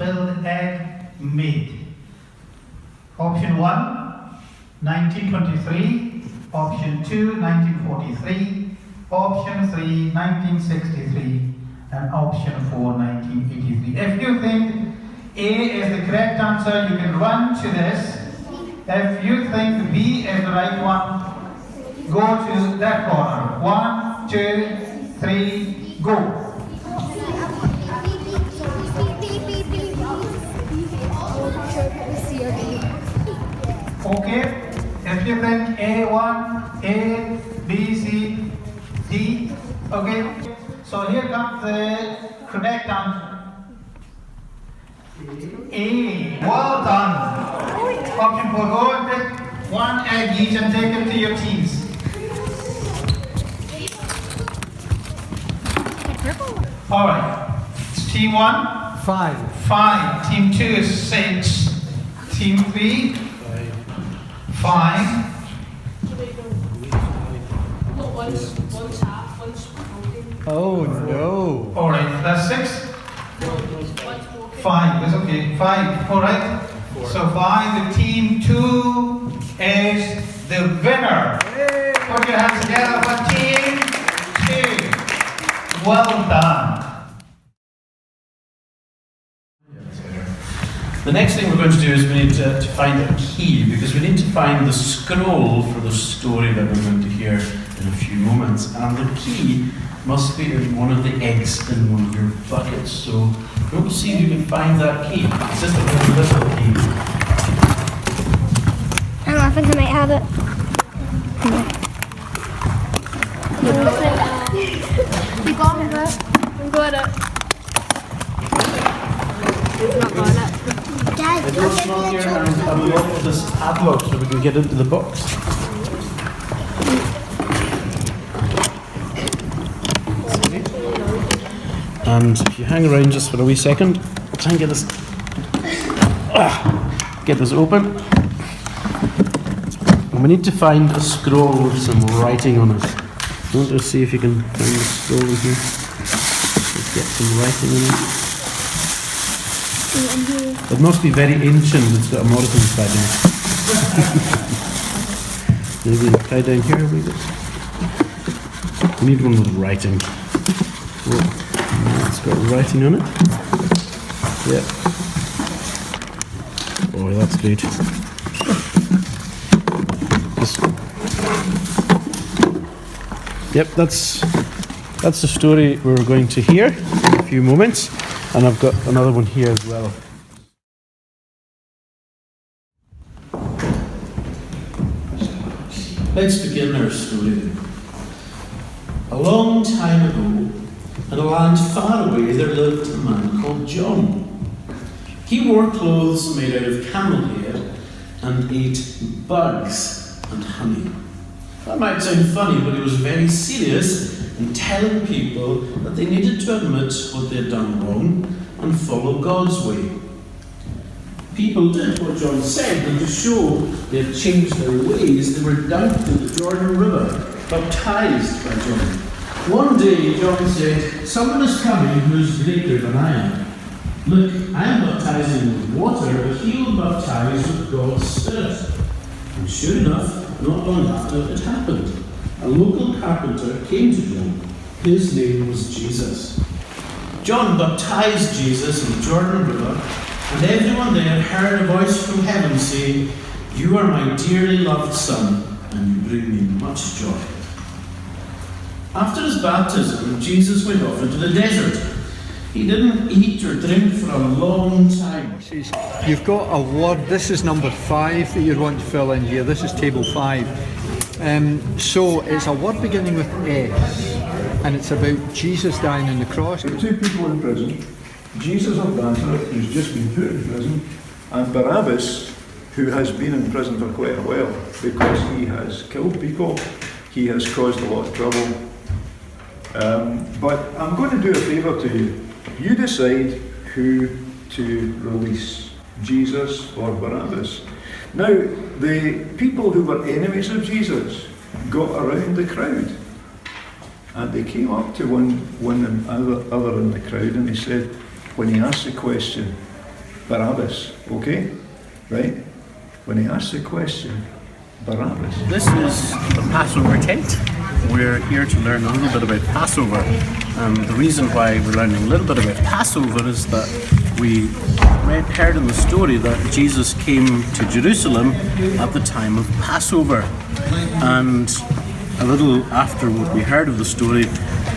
spilled egg made? Option 1, 1923. Option 2, 1943. Option 3, 1963. And option 4, 1983. If you think A is the correct answer, you can run to this. If you think B is the right one, go to that corner. 1, 2, 3, go. Okay, if you think A1, A, B, C, D, okay. So here comes the correct answer. A. Well done. Option 4, go and pick one egg each and take it to your teams. Alright, it's team 1. 5. Team 2 is 6. Team 3. 5. Oh no. Alright, that's 6. 5 is okay. 5. Alright. So 5, the team 2 is the winner. Put your hands together for team 2. Well done. The next thing we're going to do is we need to find a key, because we need to find the scroll for the story that we're going to hear in a few moments. And the key must be in one of the eggs in one of your buckets. So go see if you can find that key. It's just a little key. I think I might have it. You got it. I got it. It's not got it. It looks small here and unlock this padlock so we can get into the box. And if you hang around just for a wee second, I'll try and get this open. And we need to find a scroll with some writing on it. Don't just see if you can find the scroll in here. Let's get some writing in it. It must be very ancient. It's got a Morrison inside in it. Maybe try down here a wee bit. We need one with writing. It's got writing on it. Yep. Oh, that's good. Yep, that's the story we're going to hear in a few moments, and I've got another one here as well. Let's begin our story. A long time ago, in a land far away, there lived a man called John. He wore clothes made out of camel hair and ate bugs and honey. That might sound funny, but he was very serious in telling people that they needed to admit what they had done wrong and follow God's way. People did what John said, and to show they had changed their ways, they were dunked in the Jordan River, baptized by John. One day, John said, "Someone is coming who is greater than I am. Look, I am baptizing with water, but he will baptize with God's Spirit." And sure enough, not long after, it happened. A local carpenter came to John. His name was Jesus. John baptized Jesus in the Jordan River, and everyone there heard a voice from heaven saying, "You are my dearly loved Son, and you bring me much joy." After his baptism, Jesus went off into the desert. He didn't eat or drink for a long time. You've got a word. This is number 5 that you want to fill in here. This is table 5. So it's a word beginning with S, and it's about Jesus dying on the cross. There are two people in prison. Jesus of Nazareth, who's just been put in prison, and Barabbas, who has been in prison for quite a while because he has killed people, he has caused a lot of trouble. But I'm going to do a favour to you. You decide who to release, Jesus or Barabbas. Now, the people who were enemies of Jesus got around the crowd, and they came up to one other in the crowd, and they said, when he asked the question, Barabbas, okay? Right? When he asks the question, Barabbas. This is the Passover tent. We're here to learn a little bit about Passover. The reason why we're learning a little bit about Passover is that we heard in the story that Jesus came to Jerusalem at the time of Passover. And a little after what we heard of the story,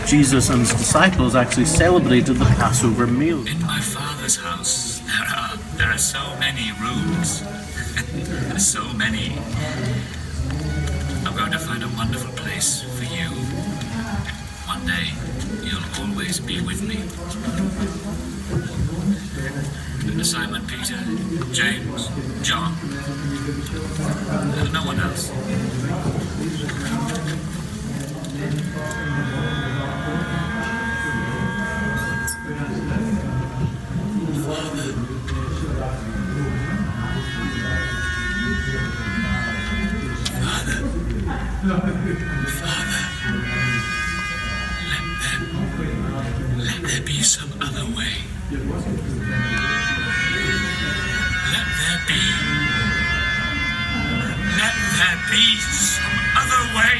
Jesus and his disciples actually celebrated the Passover meal. In my Father's house, there are so many rooms. So many. I'm going to find a wonderful place for you. One day, you'll always be with me. Simon, Peter, James, John. No one else. Father, let there be some other way. Let there be some other way.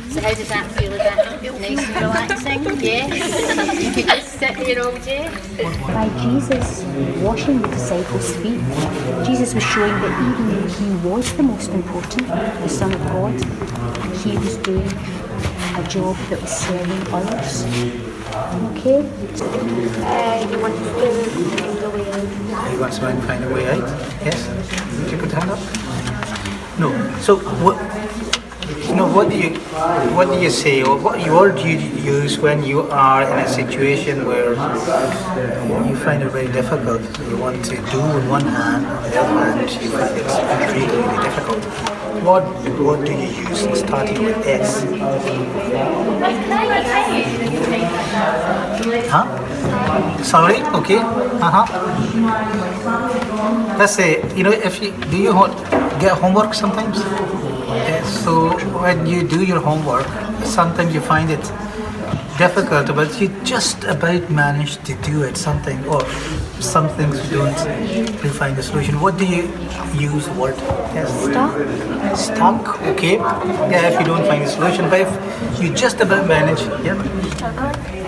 So how does that feel? Is that nice and relaxing? Yes. You could just sit here all day. By Jesus washing the disciples' feet, Jesus was showing that even though he was the most important, the Son of God, he was doing a job that was serving others. Okay? You want to find a way out? You want to find a way out? Yes? Did you put hand up? No. So what do you say, or what word do you use when you are in a situation where you find it very difficult? You want to do on one hand, on the other hand you find it really, really difficult. What do you use, starting with S? Huh? Sorry? Okay. Let's say, if you do you get homework sometimes? Yes. So when you do your homework, sometimes you find it difficult, but you just about manage to do it. Or some things you don't really find the solution. What do you use? Word? Yes. Stuck. Okay. Yeah. If you don't find the solution, but if you just about manage, yeah.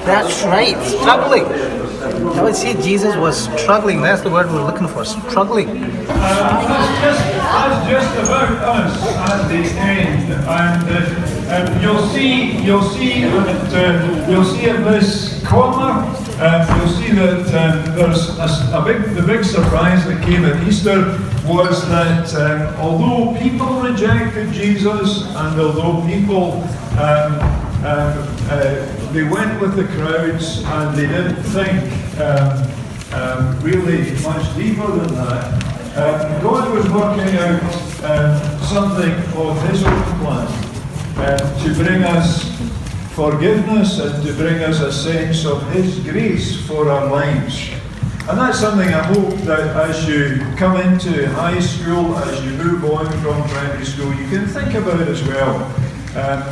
That's right. Struggling. I would say Jesus was struggling. That's the word we're looking for. Struggling. That's just about us at the end, and you'll see in this corner, you'll see that there's the big surprise that came at Easter was that although people rejected Jesus and although people they went with the crowds and they didn't think really much deeper than that. God was working out something of His own plan to bring us forgiveness and to bring us a sense of His grace for our lives. And that's something I hope that as you come into high school, as you move on from primary school, you can think about as well.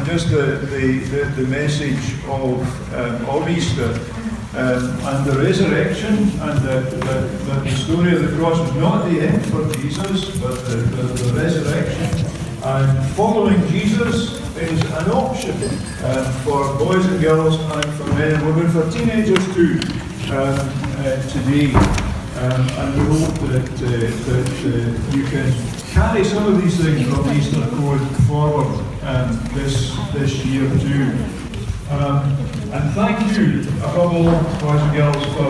Just the message of Easter. And the resurrection and the story of the cross was not the end for Jesus, but the resurrection. And following Jesus is an option for boys and girls and for men and women, for teenagers too, today. And we hope that you can carry some of these things from Easter going forward this year too. And thank you, above all, boys and girls, for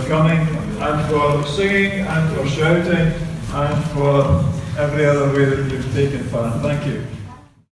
coming and for singing and for shouting and for every other way that you've taken part. Thank you.